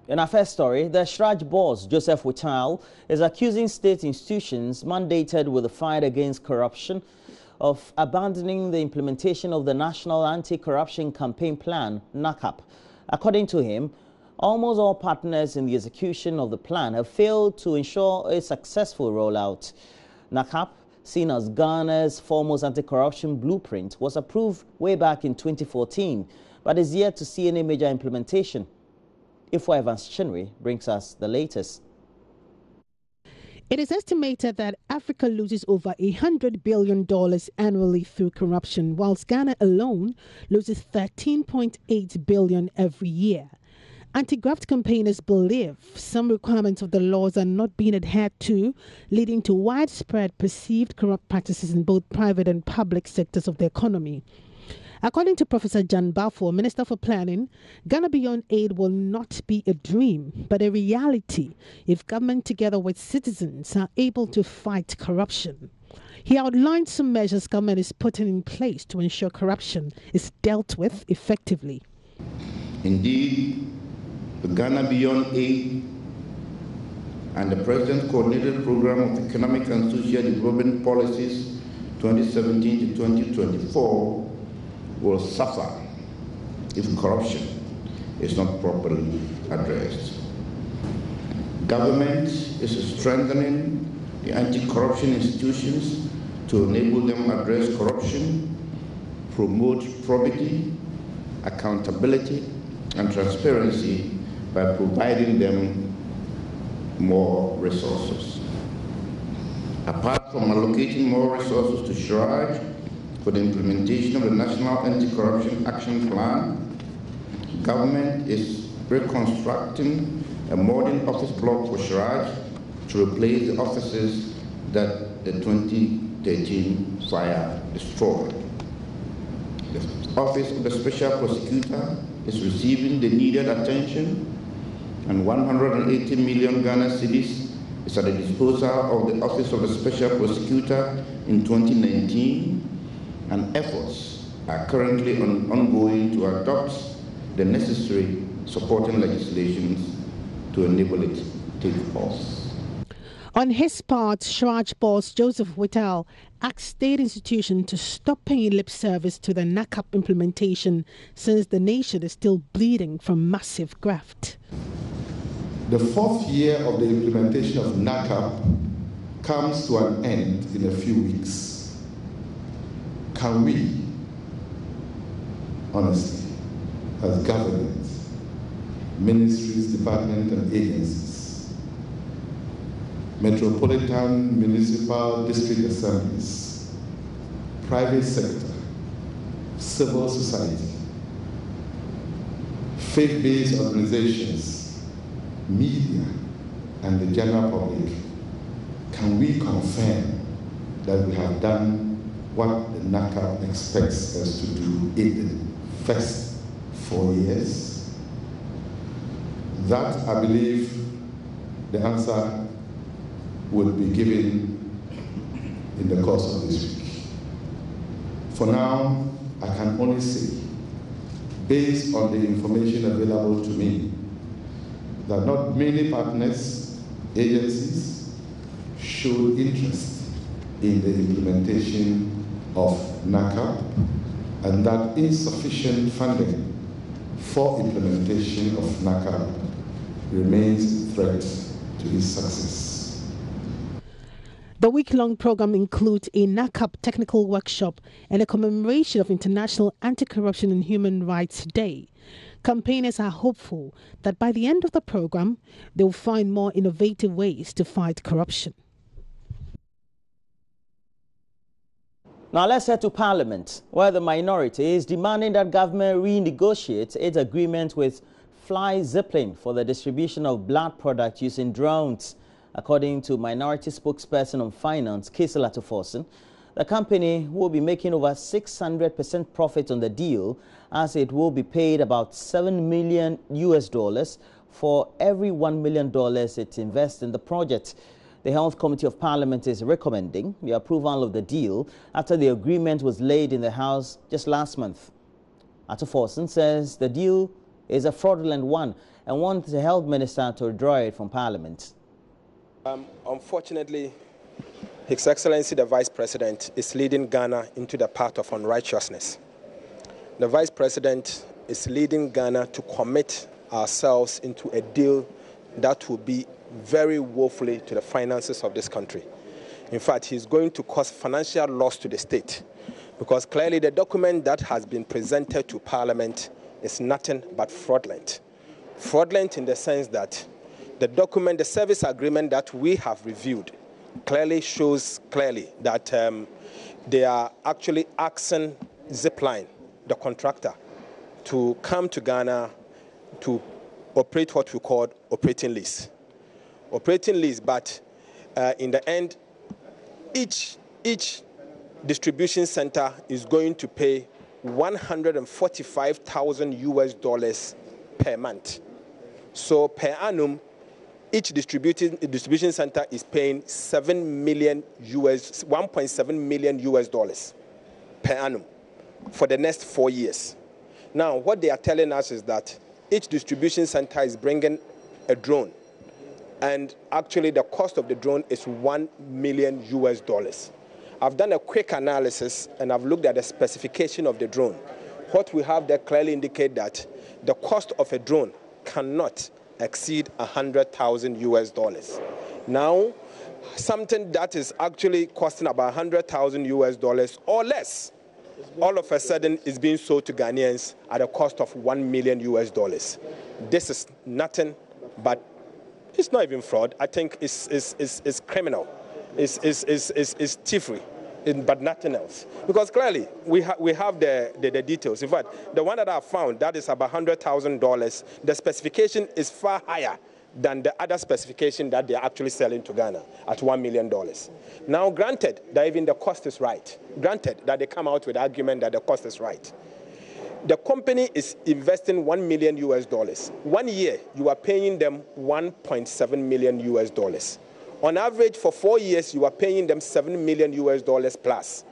In our first story, the Shraj boss, Joseph Whittal, is accusing state institutions mandated with the fight against corruption of abandoning the implementation of the National Anti-Corruption Campaign Plan, NACAP. According to him, almost all partners in the execution of the plan have failed to ensure a successful rollout. NACAP, seen as Ghana's foremost anti-corruption blueprint, was approved way back in 2014, but is yet to see any major implementation. Ifwa Evans Chinwe brings us the latest. It is estimated that Africa loses over $100 billion annually through corruption, whilst Ghana alone loses $13.8 billion every year. Anti-graft campaigners believe some requirements of the laws are not being adhered to, leading to widespread perceived corrupt practices in both private and public sectors of the economy. According to Professor Jan Balfour, Minister for Planning, Ghana Beyond Aid will not be a dream, but a reality if government together with citizens are able to fight corruption. He outlined some measures government is putting in place to ensure corruption is dealt with effectively. Indeed, the Ghana Beyond Aid and the President's Coordinated Program of Economic and Social Development Policies 2017 to 2024 will suffer if corruption is not properly addressed. Government is strengthening the anti-corruption institutions to enable them to address corruption, promote probity, accountability, and transparency by providing them more resources. Apart from allocating more resources to Shraj for the implementation of the National Anti-Corruption Action Plan, government is reconstructing a modern office block for Shraj to replace the offices that the 2013 fire destroyed. The Office of the Special Prosecutor is receiving the needed attention, and 180 million Ghana cedis is at the disposal of the Office of the Special Prosecutor in 2019, and efforts are currently ongoing to adopt the necessary supporting legislations to enable it to take off. On his part, Shraj boss Joseph Whittal asked state institutions to stop paying lip service to the NACAP implementation since the nation is still bleeding from massive graft. The fourth year of the implementation of NACAP comes to an end in a few weeks. Can we, honestly, as government, ministries, departments, and agencies, metropolitan, municipal, district assemblies, private sector, civil society, faith-based organizations, media, and the general public, can we confirm that we have done what the NACAP expects us to do in the first 4 years? That, I believe, the answer will be given in the course of this week. For now, I can only say, based on the information available to me, that not many partners, agencies, showed interest in the implementation of NACAP, and that insufficient funding for implementation of NACAP remains a threat to its success. The week-long program includes a NACAP technical workshop and a commemoration of International Anti-Corruption and Human Rights Day. Campaigners are hopeful that by the end of the program, they will find more innovative ways to fight corruption. Now let's head to Parliament, where the minority is demanding that government renegotiate its agreement with Fly Zeppelin for the distribution of blood products using drones. According to minority spokesperson on finance, Kisela Tuforsen, the company will be making over 600% profit on the deal, as it will be paid about $7 million for every $1 million it invests in the project. The Health Committee of Parliament is recommending the approval of the deal after the agreement was laid in the House just last month. Tuforsen says the deal is a fraudulent one and wants the health minister to withdraw it from Parliament. Unfortunately, His Excellency the Vice President is leading Ghana into the path of unrighteousness. The Vice President is leading Ghana to commit ourselves into a deal that will be very woefully to the finances of this country. In fact, he's going to cause financial loss to the state, because clearly the document that has been presented to Parliament is nothing but fraudulent. Fraudulent in the sense that the document, the service agreement that we have reviewed, clearly shows that they are actually asking Zipline, the contractor, to come to Ghana to operate what we call operating lease. Operating lease, but in the end, each distribution center is going to pay $145,000 per month. So per annum, each distribution center is paying $1.7 million per annum for the next 4 years. Now, what they are telling us is that each distribution center is bringing a drone, and actually the cost of the drone is $1 million. I've done a quick analysis and I've looked at the specification of the drone. What we have there clearly indicate that the cost of a drone cannot exceed $100,000. Now, something that is actually costing about $100,000 or less, all of a sudden is being sold to Ghanaians at a cost of $1 million. This is nothing but, it's not even fraud. I think it's criminal. It's thievery, but nothing else. Because clearly, we have the details. In fact, the one that I found, that is about $100,000. The specification is far higher than the other specification that they're actually selling to Ghana at $1 million. Now, granted that even the cost is right, granted that they come out with the argument that the cost is right, the company is investing $1 million. 1 year, you are paying them $1.7 million. On average, for 4 years, you are paying them $7 million plus.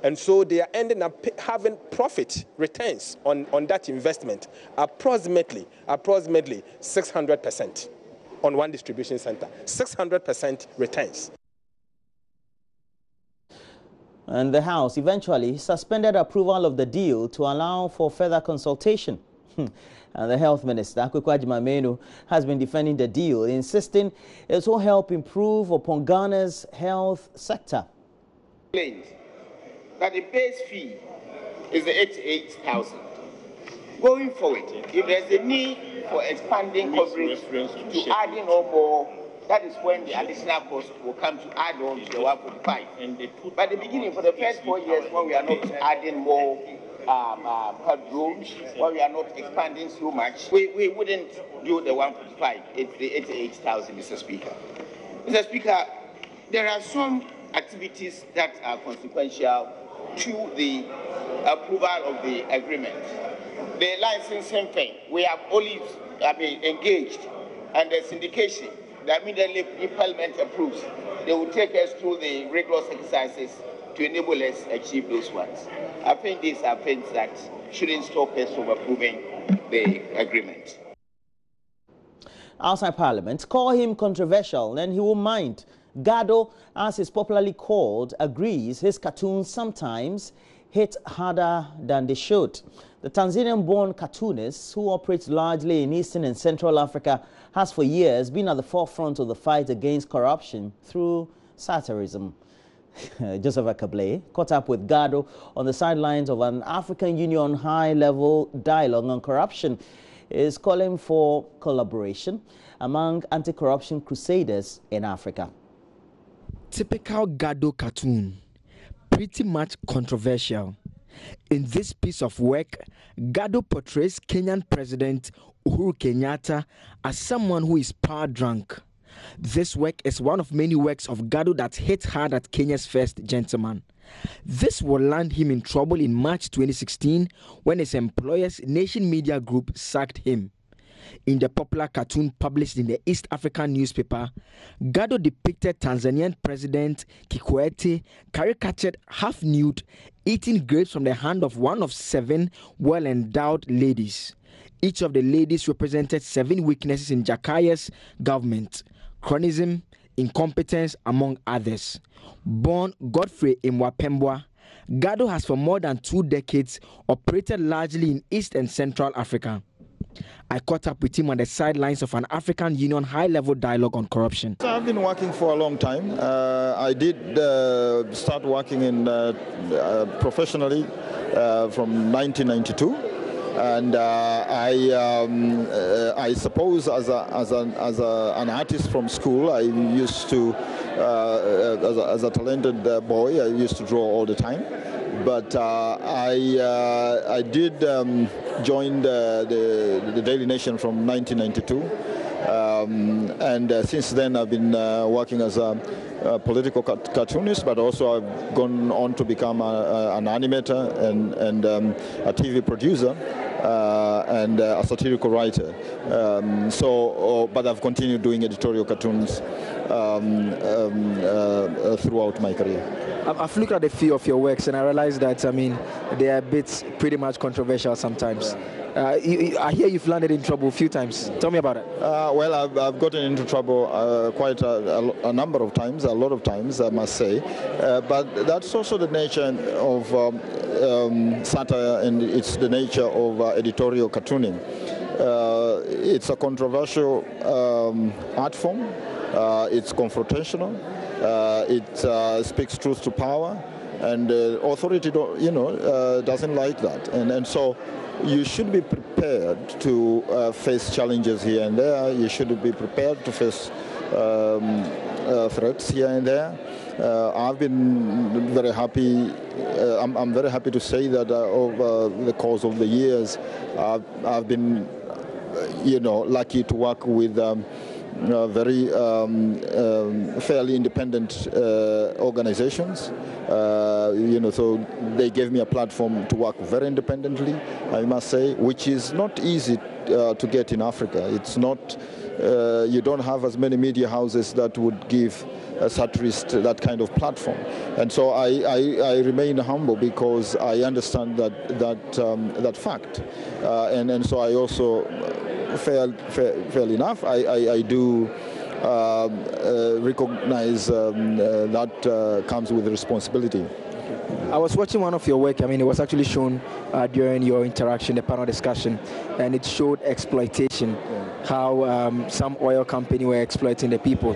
And so they are ending up having profit returns on that investment, approximately 600% on one distribution center, 600% returns. And the House eventually suspended approval of the deal to allow for further consultation. And the Health Minister, Akweku Agyeman-Manu, has been defending the deal, insisting it will help improve upon Ghana's health sector. That the base fee is the 88,000. Going forward, if there's a need for expanding coverage to add in or more, that is when the additional cost will come to add on to the 145. But the beginning, for the first 4 years, when we are not adding more drones, when we are not expanding so much, we wouldn't do the 145. It's the 88,000, Mr. Speaker. Mr. Speaker, there are some activities that are consequential to the approval of the agreement. The licensing thing, we have only engaged, and the syndication that immediately if Parliament approves, they will take us through the rigorous exercises to enable us achieve those ones. I think these are things that shouldn't stop us from approving the agreement. Outside Parliament, call him controversial and he won't mind. Gado, as is popularly called, agrees his cartoons sometimes hit harder than they should. The Tanzanian-born cartoonist, who operates largely in Eastern and Central Africa, has for years been at the forefront of the fight against corruption through satirism. Joseph Akable caught up with Gado on the sidelines of an African Union high-level dialogue on corruption. Is calling for collaboration among anti-corruption crusaders in Africa. Typical Gado cartoon, pretty much controversial. In this piece of work, Gado portrays Kenyan President Uhuru Kenyatta as someone who is power drunk. This work is one of many works of Gado that hit hard at Kenya's first gentleman. This will land him in trouble in March 2016 when his employer's Nation Media Group sacked him. In the popular cartoon published in the East African newspaper, Gado depicted Tanzanian President Kikwete caricatured half-nude, eating grapes from the hand of one of 7 well-endowed ladies. Each of the ladies represented 7 weaknesses in Jakaya's government: chronism, incompetence, among others. Born Godfrey Mwapembwa, Gado has for more than 2 decades operated largely in East and Central Africa. I caught up with him on the sidelines of an African Union high-level dialogue on corruption. I've been working for a long time. I did start working in professionally from 1992, and I suppose as an artist from school, I used to, as a talented boy, I used to draw all the time. But I did join the Daily Nation from 1992, and since then I've been working as a political cartoonist, but also I've gone on to become an animator and a TV producer and a satirical writer. But I've continued doing editorial cartoons throughout my career. I've looked at a few of your works and I realized that, I mean, they are pretty much controversial sometimes. I hear you've landed in trouble a few times. Tell me about it. Well, I've gotten into trouble quite a number of times, a lot of times, I must say. But that's also the nature of satire, and it's the nature of editorial cartooning. It's a controversial art form. It's confrontational. It speaks truth to power, and authority, doesn't like that. And so you should be prepared to face challenges here and there. You should be prepared to face threats here and there. I've been very happy. I'm very happy to say that over the course of the years, I've been, lucky to work with very fairly independent organizations. So they gave me a platform to work very independently, I must say, which is not easy to get in Africa. It's not, you don't have as many media houses that would give a satirist that kind of platform. And so I remain humble because I understand that fact. And so I also, fairly enough, I do recognize that comes with responsibility. I was watching one of your work. I mean, it was actually shown during your interaction, the panel discussion, and it showed exploitation, how some oil company were exploiting the people.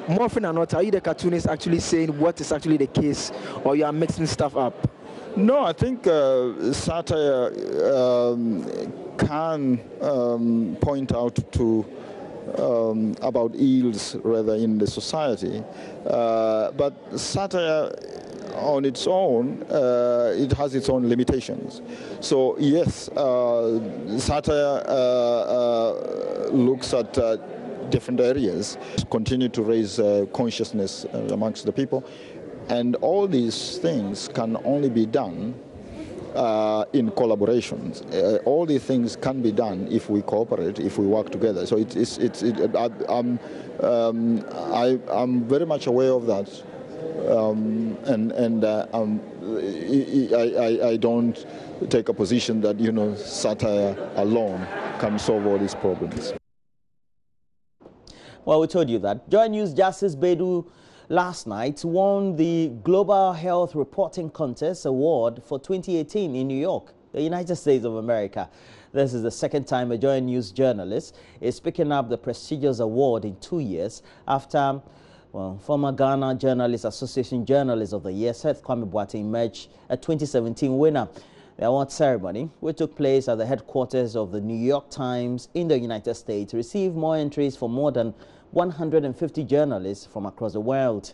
More often than not, are you the cartoonist actually saying what is actually the case, or you are mixing stuff up? No, I think satire can point out to about ills rather in the society, but satire on its own, it has its own limitations. So yes, satire looks at different areas, continue to raise consciousness amongst the people, and all these things can only be done in collaborations. All these things can be done if we cooperate, if we work together. So I'm very much aware of that, I don't take a position that satire alone can solve all these problems. Well, we told you that JoyNews Justice Bedu last night won the Global Health Reporting Contest Award for 2018 in New York, the United States of America. This is the second time a JoyNews journalist is picking up the prestigious award in 2 years after, former Ghana Journalists Association Journalist of the Year, Seth Kwame Boateng, emerged a 2017 winner. The award ceremony, which took place at the headquarters of the New York Times in the United States, received more entries from more than 150 journalists from across the world.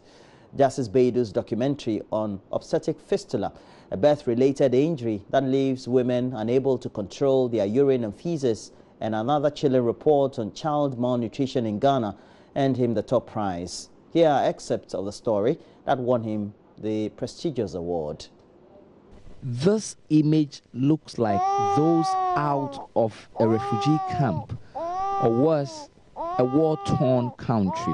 Justice Bedu's documentary on obstetric fistula, a birth-related injury that leaves women unable to control their urine and feces, and another chilling report on child malnutrition in Ghana, earned him the top prize. Here are excerpts of the story that won him the prestigious award. This image looks like those out of a refugee camp, or worse, a war-torn country.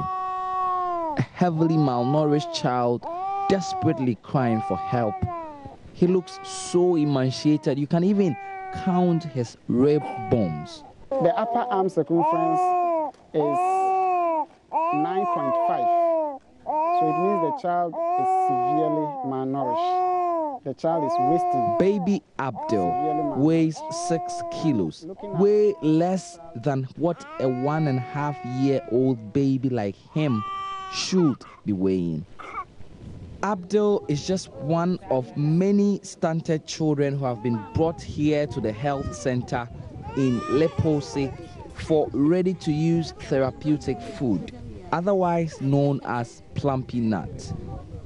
A heavily malnourished child desperately crying for help. He looks so emaciated, you can even count his rib bones. The upper arm circumference is 9.5. So it means the child is severely malnourished. The child is wasting. Baby Abdul weighs 6 kilos, way less than what a 1.5-year-old baby like him should be weighing. Abdul is just one of many stunted children who have been brought here to the health center in Leposi for ready-to-use therapeutic food, otherwise known as plumpy nut.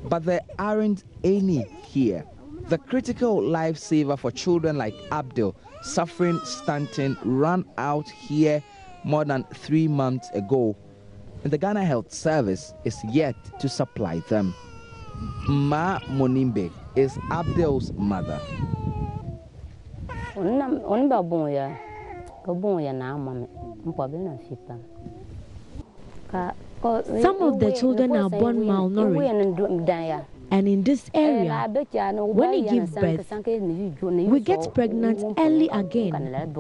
But there aren't any here. The critical lifesaver for children like Abdul suffering stunting ran out here more than 3 months ago, and the Ghana Health Service is yet to supply them. Ma Monimbe is Abdul's mother. Some of the children are born malnourished, and in this area, when you give birth, we get pregnant early again.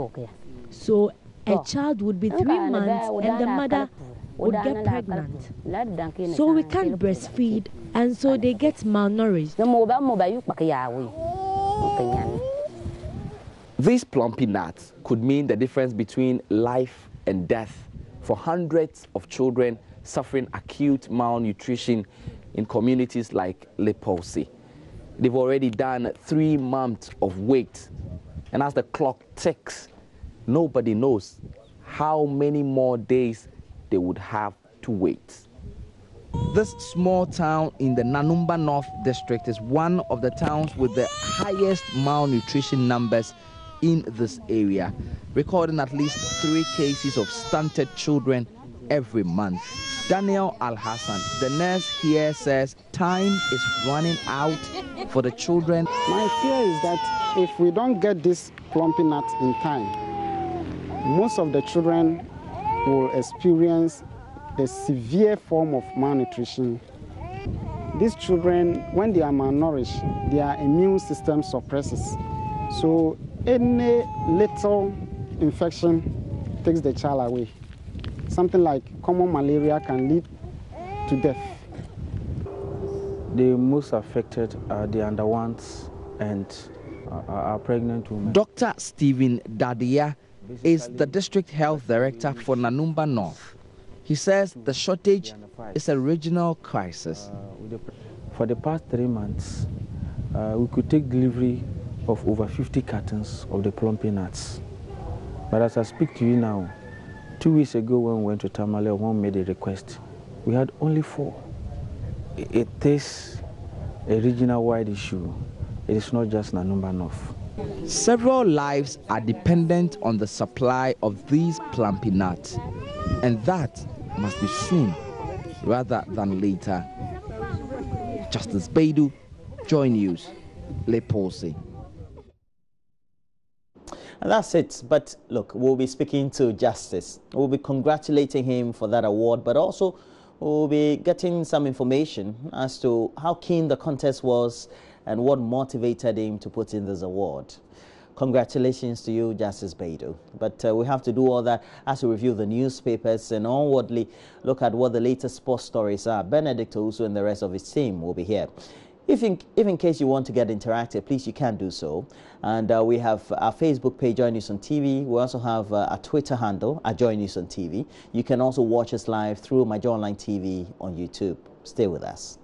So a child would be 3 months and the mother would get pregnant. So we can't breastfeed, and so they get malnourished. These plumpy nuts could mean the difference between life and death for hundreds of children suffering acute malnutrition in communities like Leposi. They've already done 3 months of wait, and as the clock ticks, nobody knows how many more days they would have to wait. This small town in the Nanumba North District is one of the towns with the highest malnutrition numbers in this area, recording at least 3 cases of stunted children every month. Daniel Al-Hassan, the nurse here, says time is running out for the children. My fear is that if we don't get this plumpy nut in time, most of the children will experience a severe form of malnutrition. These children, when they are malnourished, their immune system suppresses. So any little infection takes the child away. Something like common malaria can lead to death. The most affected are the underones and are pregnant women. Dr. Stephen Dadia is the district health director for Nanumba North. He says the shortage is a regional crisis. For the past 3 months, we could take delivery of over 50 cartons of the plumpy nuts. But as I speak to you now, 2 weeks ago when we went to Tamale, one made a request. We had only 4. It is a regional-wide issue. It is not just Nanumba North. Several lives are dependent on the supply of these plumpy nuts, and that must be soon rather than later. Justice Baidu, JoyNews, Leposi. And that's it. But look, we'll be speaking to Justice. We'll be congratulating him for that award, but also we'll be getting some information as to how keen the contest was and what motivated him to put in this award. Congratulations to you, Justice Baidu. But we have to do all that as we review the newspapers and onwardly look at what the latest sports stories are. Benedict Owusu and the rest of his team will be here. If in case you want to get interactive, please, you can do so. And we have our Facebook page, JoyNews on TV. We also have a Twitter handle, at JoyNews on TV. You can also watch us live through My Joy Online TV on YouTube. Stay with us.